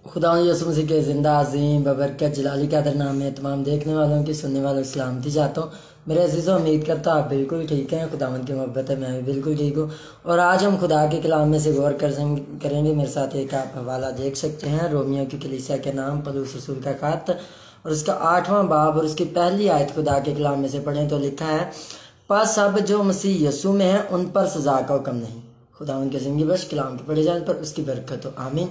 खुदा यसु मसीह के ज़िंदा अज़ीम बबरकत जलाली का दर नाम में तमाम देखने वालों की सुनने वालों की सलामती चाहता हूँ। मेरे अजीज़ों, उम्मीद करता हूँ आप बिल्कुल ठीक हैं। खुदावंद की मोहब्बत है, मैं भी बिल्कुल ठीक हूँ। और आज हम खुदा के कलाम में से गौर करेंगे। मेरे साथ एक आप हवाला देख सकते हैं, रोमियो की कलीसिया के नाम पौलुस रसूल का खत और उसका 8वां बाब और उसकी पहली आयत खुदा के कलाम में से पढ़ें तो लिखा है, बस अब जो मसीह यसू में है उन पर सज़ा का हुक्म नहीं। खुदा उनके ज़िंदगी बश कलाम के पढ़े जाने पर उसकी बरकत हो, आमीन।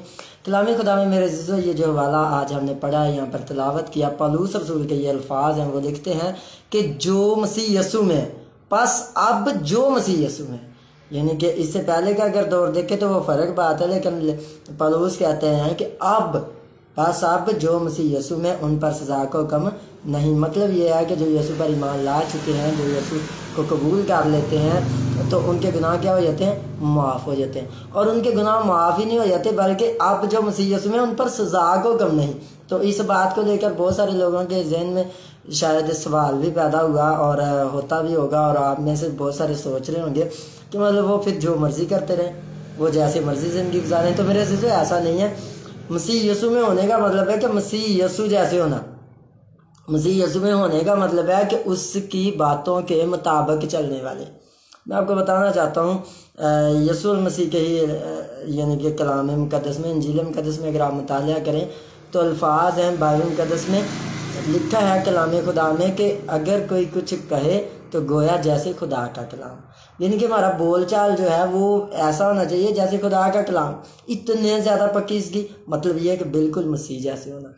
कलामी खुदा में मेरे अज़ीज़ों, ये जो हवाला आज हमने पढ़ा है, यहाँ पर तिलावत किया, पौलुस रसूल के ये अल्फाज हैं। वो लिखते हैं कि जो मसीह यसू में, बस अब जो मसीह यसू में, यानी कि इससे पहले का अगर दौर देखे तो वो फ़र्क बात है, लेकिन पौलुस कहते हैं कि अब, बस अब जो मसीह यसू में उन पर सज़ा का हुक्म नहीं। मतलब ये है कि जो यसू पर ईमान ला चुके हैं, जो यसू को कबूल कर लेते हैं, तो उनके गुनाह क्या हो जाते हैं? माफ़ हो जाते हैं। और उनके गुनाह माफ़ ही नहीं हो जाते, बल्कि अब जो मसीह यसू में उन पर सज़ा का हुक्म नहीं। तो इस बात को लेकर बहुत सारे लोगों के जहन में शायद सवाल भी पैदा हुआ और होता भी होगा, और आप में से बहुत सारे सोच रहे होंगे कि मतलब वो फिर जो मर्ज़ी करते रहें, वो जैसे मर्ज़ी ज़िंदगी गुजारें। तो मेरे अज़ीज़ों, ऐसा नहीं है। मसीह यसू में होने का मतलब है कि मसीह यसू जैसे होना। मसीह यसू में होने का मतलब है कि उसकी बातों के मुताबिक चलने वाले। मैं आपको बताना चाहता हूँ यसू मसीह के ही यानी कि कलाम मुक़द्दस में, इंजील मुक़द्दस में अगर आप मुतालिया करें तो अल्फाज हैं बाइबल मुक़द्दस में लिखा है कलाम खुदा में कि अगर कोई कुछ कहे तो गोया जैसे खुदा का कलाम, यानी कि हमारा बोल चाल जो है वो ऐसा होना चाहिए जैसे खुदा का कलाम। इतने ज़्यादा पक्की इसकी मतलब ये है कि बिल्कुल मसीह जैसे होना।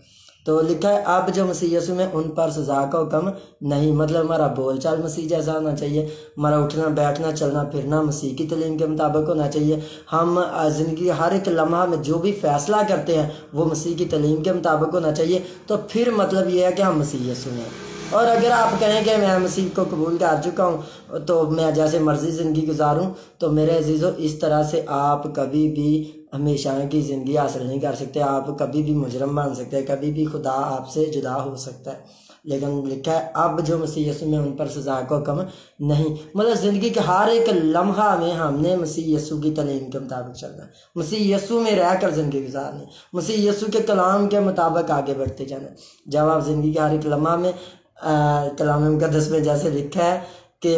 तो लिखा है अब जो मसीह यसू में उन पर सज़ा का हुक्म नहीं, मतलब हमारा बोल चाल मसीह जैसा होना चाहिए, हमारा उठना बैठना चलना फिरना मसीह की तालीम के मुताबिक होना चाहिए। हम ज़िंदगी हर एक लम्हा में जो भी फ़ैसला करते हैं वो मसीह की तालीम के मुताबिक होना चाहिए। तो फिर मतलब ये है कि हम मसीह यसू में। और अगर आप कहें कि मैं मसीह को कबूल कर चुका हूँ तो मैं जैसे मर्ज़ी ज़िंदगी गुजारूँ, तो मेरे अजीज़ों, इस तरह से आप कभी भी हमेशा की ज़िंदगी हासिल नहीं कर सकते। आप कभी भी मुजरम बन सकते हैं, कभी भी खुदा आपसे जुदा हो सकता है। लेकिन लिखा है अब जो मसीह यसू में उन पर सज़ा का हुक्म नहीं। मतलब ज़िंदगी के हर एक लम्हा में हमने मसीह यसू की तालीम के मुताबिक चलना है, मसीह यसू में रह कर ज़िंदगी गुजारनी, मसीह यसू के कलाम के मुताबिक आगे बढ़ते जाना। जब आप ज़िंदगी के हर एक लम्हा में कलाम मुक़द्दस में जैसे लिखा है कि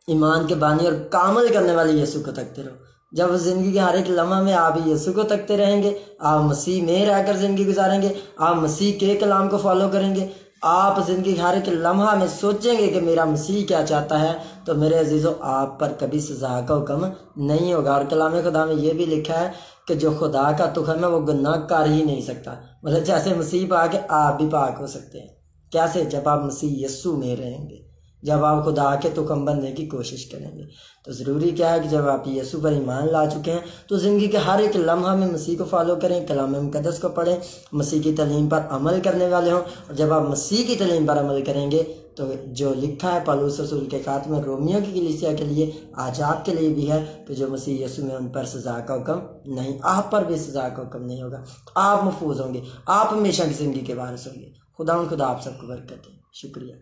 ईमान के बानी और कामल करने वाले यीशु को तकते रहो। जब ज़िंदगी के हर एक लम्हा में आप यीशु को तकते रहेंगे, आप मसीह में रहकर ज़िंदगी गुजारेंगे, आप मसीह के कलाम को फॉलो करेंगे, आप ज़िंदगी के हर एक लम्हा में सोचेंगे कि मेरा मसीह क्या चाहता है, तो मेरे अजीज़ों, आप पर कभी सज़ा का हुक्म नहीं होगा। और कलाम खुदा में ये भी लिखा है कि जो खुदा का तुख़म है वो गुनाह कर ही नहीं सकता। मतलब जैसे मसीह पाक है, आप भी पाक हो सकते हैं। कैसे? जब आप मसीह यीशु में रहेंगे, जब आप खुदा के तुक़म बनने की कोशिश करेंगे। तो ज़रूरी क्या है कि जब आप यीशु पर ईमान ला चुके हैं तो ज़िंदगी के हर एक लम्हा में मसीह को फॉलो करें, कलाम मुक़द्दस को पढ़ें, मसीह की तालीम पर अमल करने वाले हों। और जब आप मसीह की तालीम पर अमल करेंगे तो जो लिखा है पौलुस रसूल के खात में रोमियो की कलीसिया के लिए, आज आपके लिए भी है कि जो मसीह यीशु में उन पर सज़ा का हुक्म नहीं, आप पर भी सज़ा का हुक्म नहीं होगा। आप महफूज होंगे, आप हमेशा की ज़िंदगी के वारिस होंगे। खुदा आप सबको बरकत दे। शुक्रिया।